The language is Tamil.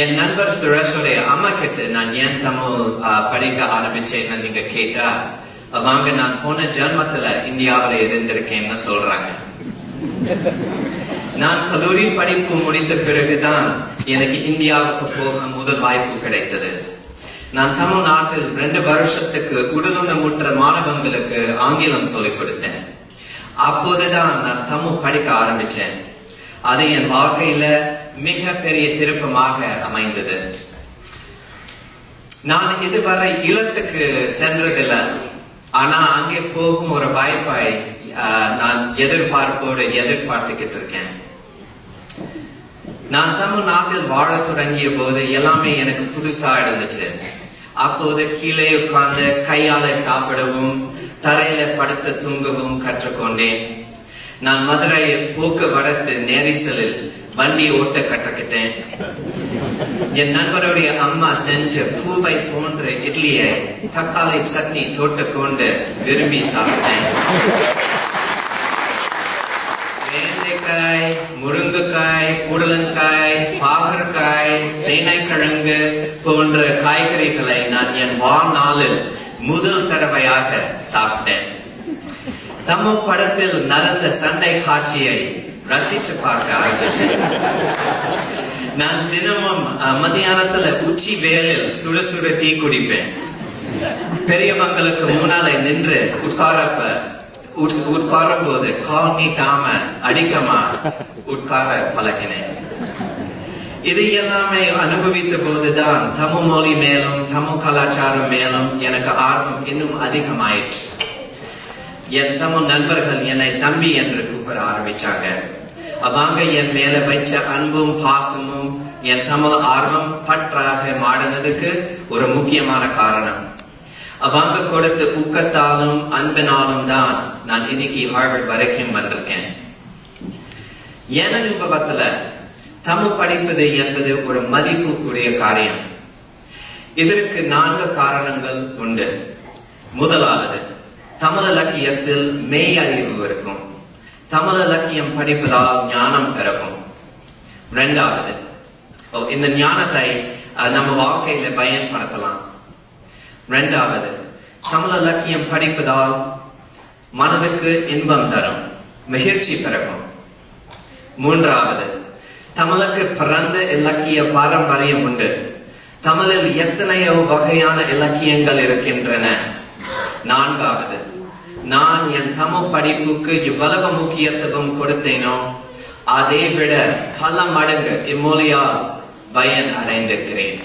என் நண்பர் சுரேஷோடைய அம்மா கிட்ட நான் ஏன் தமிழ் படிக்க ஆரம்பிச்சேன்னு நீங்க கேட்டா அவங்க நான் போன ஜென்மத்துல இந்தியாவில இருந்திருக்கேன்னு சொல்றாங்க. நான் கல்லூரி படிப்பு முடித்த பிறகுதான் எனக்கு இந்தியாவுக்கு போக முதல் வாய்ப்பு கிடைத்தது. நான் தமிழ்நாட்டில் 2 வருஷத்துக்கு உடலுணமுற்ற மாணவங்களுக்கு ஆங்கிலம் சொல்லிக் கொடுத்தேன். அப்போதுதான் நான் தமிழ் படிக்க ஆரம்பிச்சேன். அது என் வாழ்க்கையில மிக பெரிய திருப்பமாக அமைந்தது. நான் இதுவரை இல்லத்துக்கு சென்றதில்லை. ஆனா அங்கே போகும் ஒரு வாய்ப்பை நான் எதிர்பார்ப்போடு எதிர்பார்த்துக்கிட்டு இருக்கேன். நான் தமிழ்நாட்டில் வாழ தொடங்கிய போது எல்லாமே எனக்கு புதுசா இருந்துச்சு. அப்போது கீழே உட்கார்ந்து கையால சாப்பிடவும் தரையில படுத்து தூங்கவும் கற்றுக்கொண்டேன். நான் மதுரை போக்குவரத்து நெரிசலில் வண்டி ஓட்ட கற்றுக்கிட்டேன். என் நண்பருடைய அம்மா செஞ்ச பூவை போன்ற இட்லியை தக்காளி சட்னி தொட்டு கொண்டு விரும்பி சாப்பிட்டேன். வெண்டைக்காய், முருங்கைக்காய், புடலங்காய், பாகற்காய், சேனைக்கிழங்கு போன்ற காய்கறிகளை நான் என் வாழ்நாளில் முதல் தடவையாக சாப்பிட்டேன். தமிழ் படத்தில் நடந்த சண்டை காட்சியை ரசிச்சு பார்க்க ஆரம்பிச்சேன். நான் தினமும் மத்தியானத்துல உச்சி வேலில் சுட சுட டீ குடிப்பேன். பெரியவங்களுக்கு முன்னால நின்று உட்காரும் போது கால் நீட்டாம அடிக்கமா உட்கார பழகினேன். இது எல்லாமே அனுபவித்த போதுதான் தமிழ் மொழி மேலும் தமிழ் கலாச்சாரம் மேலும் எனக்கு ஆர்வம் இன்னும் அதிகமாயிற்று. என் தமிழ் நண்பர்கள் என்னை தம்பி என்று கூப்பிட ஆரம்பிச்சாங்க. அவங்க என் மேல வச்ச அன்பும் பாசமும் என் தமிழ் ஆர்வம் பற்றாக மாறினதுக்கு ஒரு முக்கியமான காரணம். அவங்க கொடுத்த ஊக்கத்தாலும் அன்பினாலும் தான் நான் இன்னைக்கு ஹார்வர்ட் வரைக்கும் வந்திருக்கேன். என் அனுபவத்துல தமிழ் படிப்பது என்பது ஒரு மதிப்புக்குரிய காரியம். இதற்கு 4 காரணங்கள் உண்டு. முதலாவது, தமிழ் இலக்கியத்தில் மெய் அறிவு இருக்கும். தமிழ் இலக்கியம் படிப்பதால் ஞானம் பெறவும். 2வது, இந்த ஞானத்தை நம்ம வாழ்க்கையில பயன்படுத்தலாம். 2வது, தமிழ் இலக்கியம் படிப்பதால் மனதுக்கு இன்பம் தரும், மகிழ்ச்சி பெறவும். 3வது, தமிழுக்கு பிறந்த இலக்கிய பாரம்பரியம் உண்டு. தமிழில் எத்தனையோ வகையான இலக்கியங்கள் இருக்கின்றன. 4வது, நான் என் தமிழ் படிப்புக்கு இவ்வளவு முக்கியத்துவம் கொடுத்தேனோ அதை விட பல மடங்கு இம்மொழியால் பயன் அடைந்திருக்கிறேன்.